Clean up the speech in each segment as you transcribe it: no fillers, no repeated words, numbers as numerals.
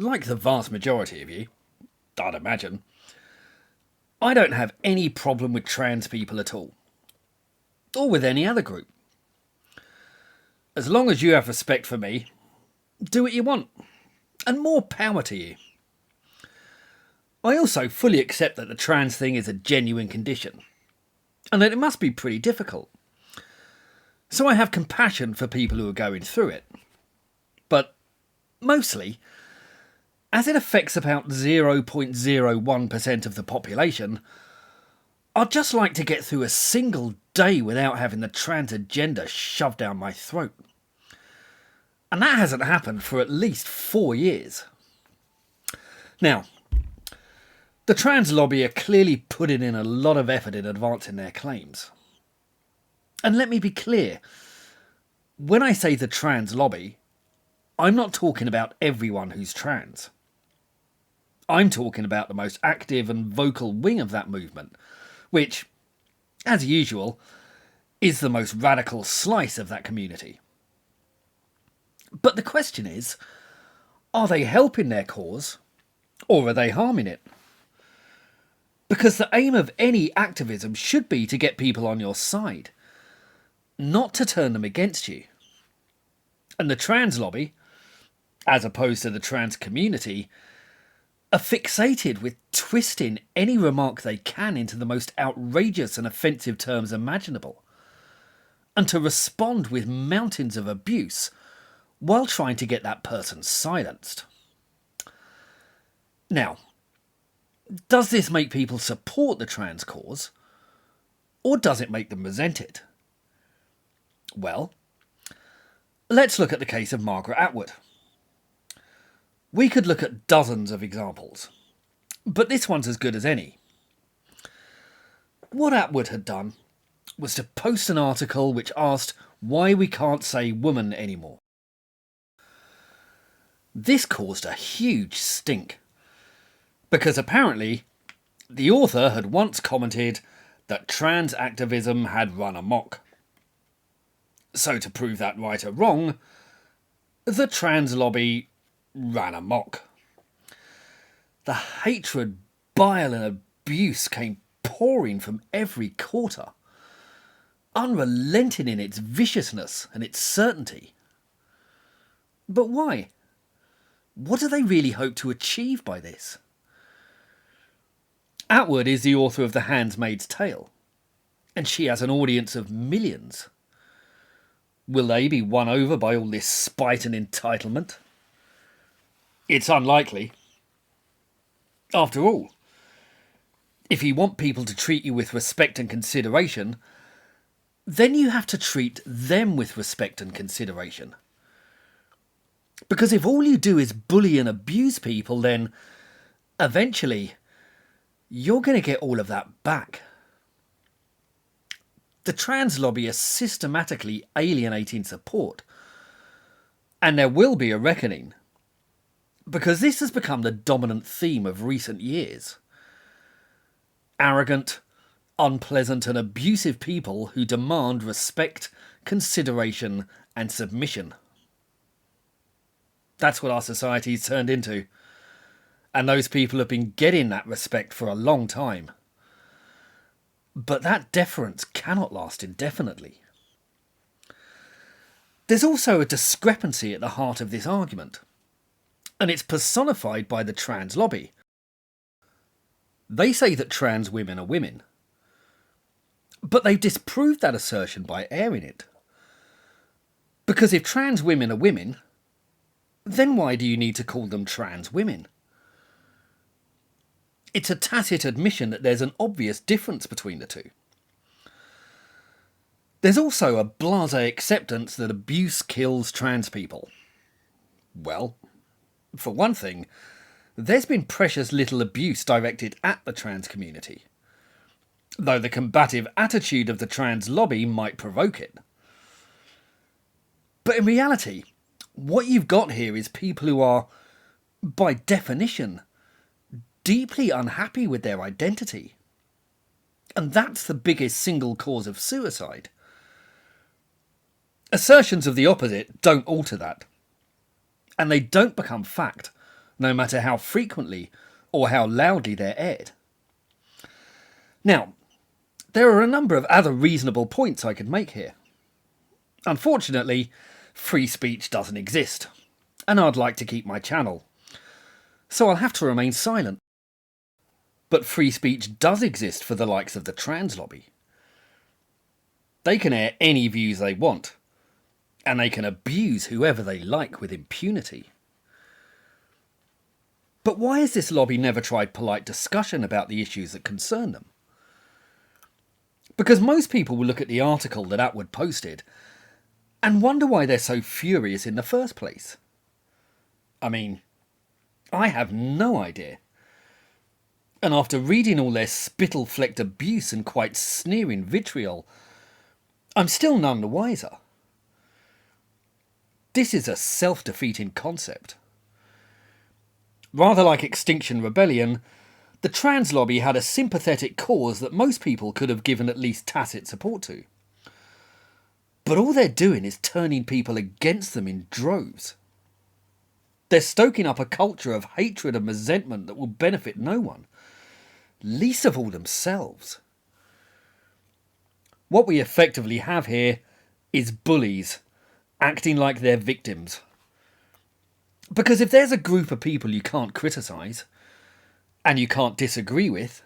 like the vast majority of you, I'd imagine, I don't have any problem with trans people at all, or with any other group. As long as you have respect for me, do what you want, and more power to you. I also fully accept that the trans thing is a genuine condition, and that it must be pretty difficult. So I have compassion for people who are going through it. But mostly, as it affects about 0.01% of the population, I'd just like to get through a single day without having the trans agenda shoved down my throat. And that hasn't happened for at least 4 years. Now, the trans lobby are clearly putting in a lot of effort in advancing their claims. And let me be clear, when I say the trans lobby, I'm not talking about everyone who's trans. I'm talking about the most active and vocal wing of that movement, which, as usual, is the most radical slice of that community. But the question is, are they helping their cause, or are they harming it? Because the aim of any activism should be to get people on your side, not to turn them against you. And the trans lobby, as opposed to the trans community, are fixated with twisting any remark they can into the most outrageous and offensive terms imaginable, and to respond with mountains of abuse while trying to get that person silenced. Now, does this make people support the trans cause, or does it make them resent it? Well, let's look at the case of Margaret Atwood. We could look at dozens of examples, but this one's as good as any. What Atwood had done was to post an article which asked why we can't say woman anymore. This caused a huge stink, because apparently the author had once commented that trans activism had run amok. So to prove that right or wrong, the trans lobby ran amok. The hatred, bile and abuse came pouring from every quarter, unrelenting in its viciousness and its certainty. But why? What do they really hope to achieve by this? Atwood is the author of The Handmaid's Tale, and she has an audience of millions. Will they be won over by all this spite and entitlement? It's unlikely. After all, if you want people to treat you with respect and consideration, then you have to treat them with respect and consideration. Because if all you do is bully and abuse people, then eventually you're going to get all of that back. The trans lobby are systematically alienating support, and there will be a reckoning, because this has become the dominant theme of recent years. Arrogant, unpleasant and abusive people who demand respect, consideration and submission. That's what our society's turned into, and those people have been getting that respect for a long time. But that deference cannot last indefinitely. There's also a discrepancy at the heart of this argument, and it's personified by the trans lobby. They say that trans women are women, but they've disproved that assertion by airing it. Because if trans women are women, then why do you need to call them trans women? It's a tacit admission that there's an obvious difference between the two. There's also a blasé acceptance that abuse kills trans people. Well, for one thing, there's been precious little abuse directed at the trans community, though the combative attitude of the trans lobby might provoke it. But in reality, what you've got here is people who are, by definition, deeply unhappy with their identity. And that's the biggest single cause of suicide. Assertions of the opposite don't alter that. And they don't become fact no matter how frequently or how loudly they're aired. Now, there are a number of other reasonable points I could make here. Unfortunately, free speech doesn't exist, and I'd like to keep my channel, so I'll have to remain silent. But free speech does exist for the likes of the trans lobby. They can air any views they want, and they can abuse whoever they like with impunity. But why has this lobby never tried polite discussion about the issues that concern them? Because most people will look at the article that Atwood posted and wonder why they're so furious in the first place. I mean, I have no idea. And after reading all their spittle-flecked abuse and quite sneering vitriol, I'm still none the wiser. This is a self-defeating concept. Rather like Extinction Rebellion, the trans lobby had a sympathetic cause that most people could have given at least tacit support to. But all they're doing is turning people against them in droves. They're stoking up a culture of hatred and resentment that will benefit no one, least of all themselves. What we effectively have here is bullies acting like they're victims. Because if there's a group of people you can't criticise, and you can't disagree with,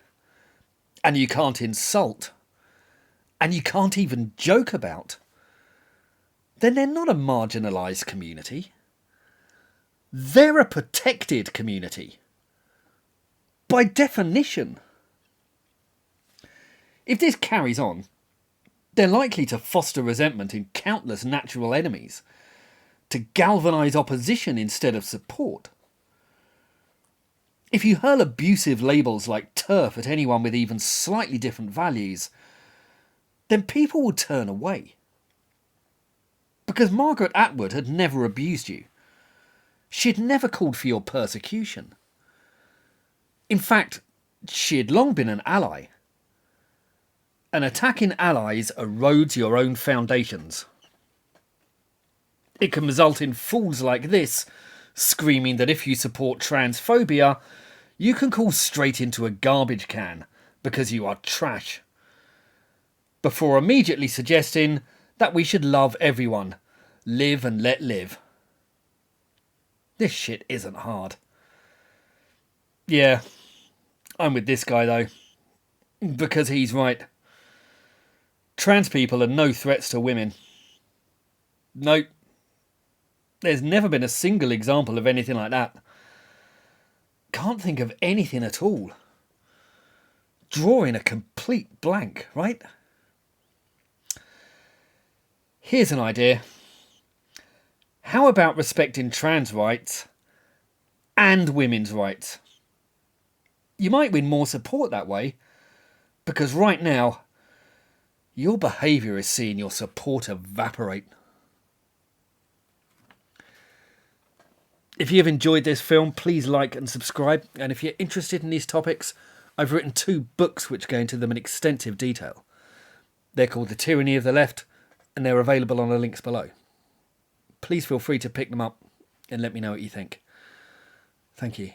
and you can't insult, and you can't even joke about, then they're not a marginalised community. They're a protected community. By definition. If this carries on, they're likely to foster resentment in countless natural enemies, to galvanise opposition instead of support. If you hurl abusive labels like TERF at anyone with even slightly different values, then people will turn away. Because Margaret Atwood had never abused you. She'd never called for your persecution. In fact, she had long been an ally. And attacking allies erodes your own foundations. It can result in fools like this screaming that if you support transphobia, you can call straight into a garbage can because you are trash, before immediately suggesting that we should love everyone, live and let live. This shit isn't hard. Yeah, I'm with this guy though, because he's right. Trans people are no threats to women. Nope. There's never been a single example of anything like that. Can't think of anything at all. Drawing a complete blank, right? Here's an idea. How about respecting trans rights and women's rights? You might win more support that way, because right now, your behaviour is seeing your support evaporate. If you have enjoyed this film, please like and subscribe. And if you're interested in these topics, I've written 2 books which go into them in extensive detail. They're called The Tyranny of the Left, and they're available on the links below. Please feel free to pick them up and let me know what you think. Thank you.